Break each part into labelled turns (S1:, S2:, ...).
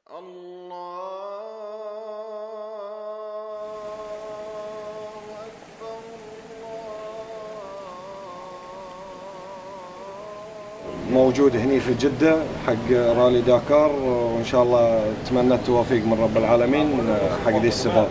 S1: موجود هني في جدة حق رالي داكار، وإن شاء الله أتمنى التوفيق من رب العالمين حق ذي السباق.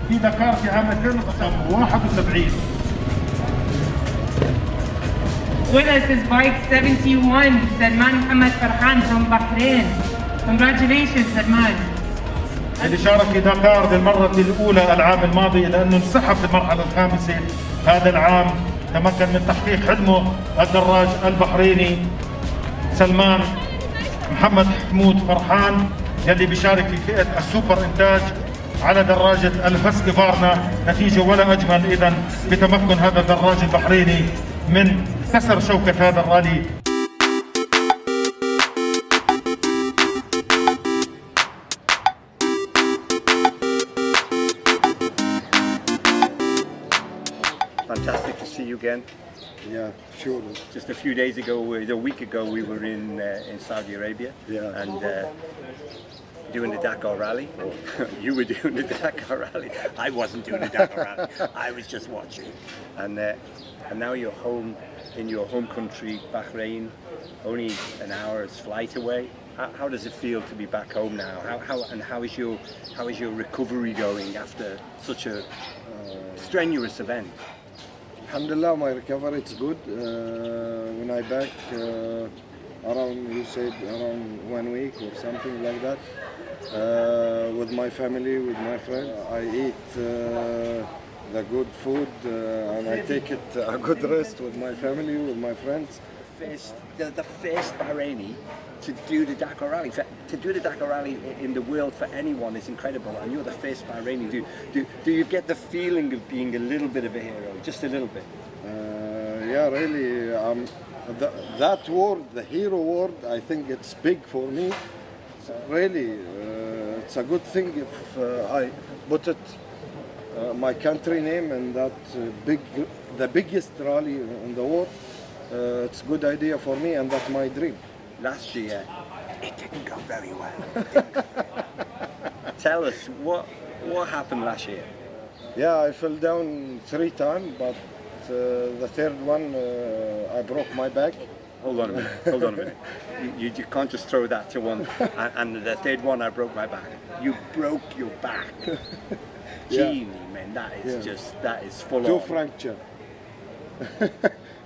S2: في داكار في عام 2071.
S3: With us is bike 71, سلمان محمد فرحان from بحرين. Congratulations سلمان.
S2: اللي شارك في داكار للمرة الأولى العام الماضي، لأنه انسحب في المرحلة الخامسة هذا العام، تمكن من تحقيق حلمه الدراج البحريني سلمان محمد حمود فرحان، يلي بيشارك في فئة السوبر إنتاج على دراجة الفسك فارنا. نتيجة ولا أجمل إذن بتمكن هذا الدراج البحريني من كسر شوكة هذا الرالي.
S4: Fantastic to see you again.
S1: Yeah, sure.
S4: Just a few days ago, a week ago, we were in Saudi Arabia, and doing the Dakar Rally. You were doing the Dakar Rally. I wasn't doing the Dakar Rally. I was just watching. And now you're home in your home country, Bahrain, only an hour's flight away. How does it feel to be back home now? How is your recovery going after such a strenuous event?
S1: Alhamdulillah, my recovery is good. When I back around, you said around 1 week or something like that. With my family, with my friends, I eat the good food and I take it a good rest with my family, with my friends.
S4: The first Bahraini to do the Dakar Rally. To do the Dakar Rally in the world for anyone is incredible, and you're the first Bahraini. Do you get the feeling of being a little bit of a hero, just a little bit?
S1: Yeah, really. That word, the hero word, I think it's big for me. Really, it's a good thing if I put it my country name and that the biggest rally in the world. It's a good idea for me, and that's my dream.
S4: Last year, it didn't go very well. Tell us what happened last year.
S1: Yeah, I fell down 3 times, but the third one I broke my back.
S4: Hold on a minute. You can't just throw that to one. And the third one, I broke my back. You broke your back. Genie, man, that is full on.
S1: 2 fractures.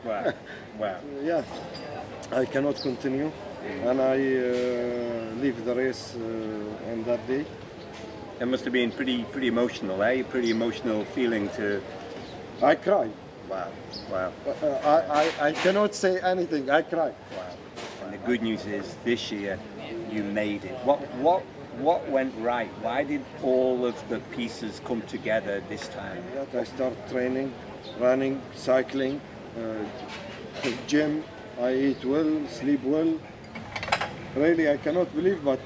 S4: Wow.
S1: Yeah, I cannot continue, and I leave the race on that day.
S4: It must have been pretty emotional, eh? Pretty emotional feeling to.
S1: I cried.
S4: Wow.
S1: I cannot say anything. I cried.
S4: Wow. And the good news is this year you made it. What went right? Why did all of the pieces come together this time?
S1: I start training, running, cycling, gym. I eat well, sleep well. Really, I cannot believe, but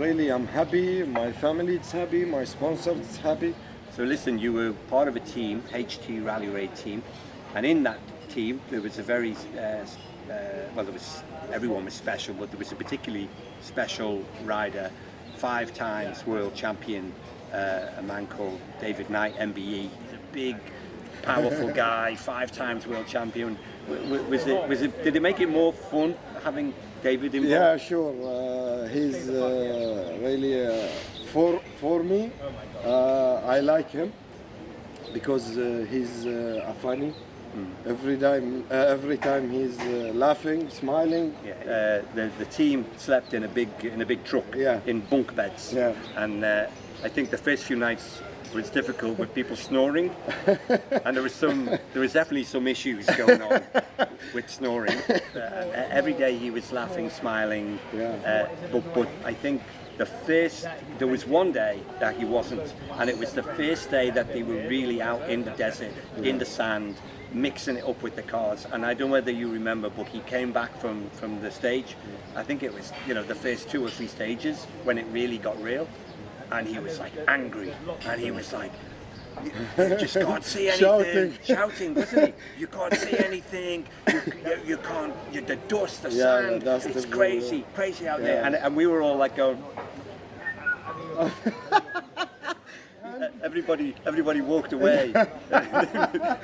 S1: really I'm happy. My family is happy. My sponsor is happy.
S4: So listen, you were part of a team, HT Rally Raid team, and in that team. There was a very well, everyone was special, but there was a particularly special rider, 5 times world champion, a man called David Knight, MBE. He's a big, powerful guy, 5 times world champion. Did it make it more fun having David involved?
S1: Yeah, sure. He's really for me. I like him because he's funny. Every time he's laughing, smiling.
S4: Yeah, the team slept in a big truck,
S1: yeah,
S4: in bunk beds.
S1: Yeah.
S4: And I think the first few nights was difficult with people snoring, and there was definitely some issues going on with snoring. Every day he was laughing, smiling.
S1: Yeah.
S4: But I think there was one day that he wasn't, and it was the first day that they were really out in the desert, in the sand, mixing it up with the cars. And I don't know whether you remember, but he came back from the stage. I think it was, the first 2 or 3 stages when it really got real, and he was like angry, and he was like, you just can't see anything. Shouting, wasn't he? You can't see anything. You can't. The dust, the sand. It's crazy out there. And we were all like going. Everybody walked away.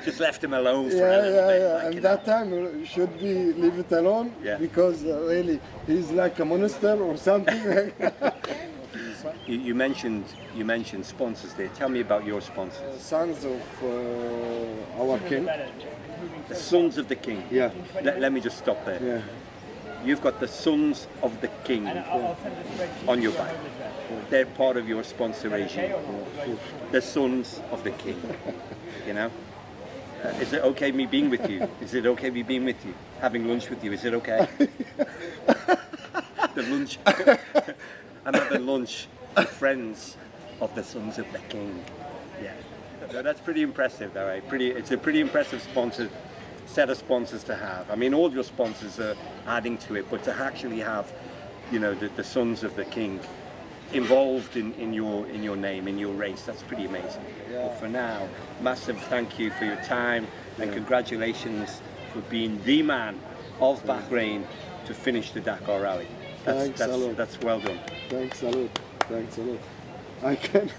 S4: Just left him alone for a little bit. Like,
S1: and that time should we leave it alone?
S4: Yeah.
S1: Because really he's like a monster or something.
S4: You mentioned sponsors there. Tell me about your sponsors.
S1: Sons of our king.
S4: The Sons of the King.
S1: Yeah.
S4: Let me just stop there.
S1: Yeah.
S4: You've got the Sons of the King on your back. They're part of your sponsor regime. The Sons of the King. Is it okay me being with you? Is it okay me being with you? Having lunch with you? Is it okay? The lunch. I'm having lunch with friends of the Sons of the King. Yeah, that's pretty impressive, though. Right? It's a pretty impressive set of sponsors to have. I mean, all your sponsors are adding to it, but to actually have, the Sons of the King involved in your name, in your race, that's pretty amazing.
S1: Yeah.
S4: But for now, massive thank you for your time, and congratulations for being the man of Bahrain to finish the Dakar Rally.
S1: Thanks a lot.
S4: That's well done.
S1: Thanks a lot. I can.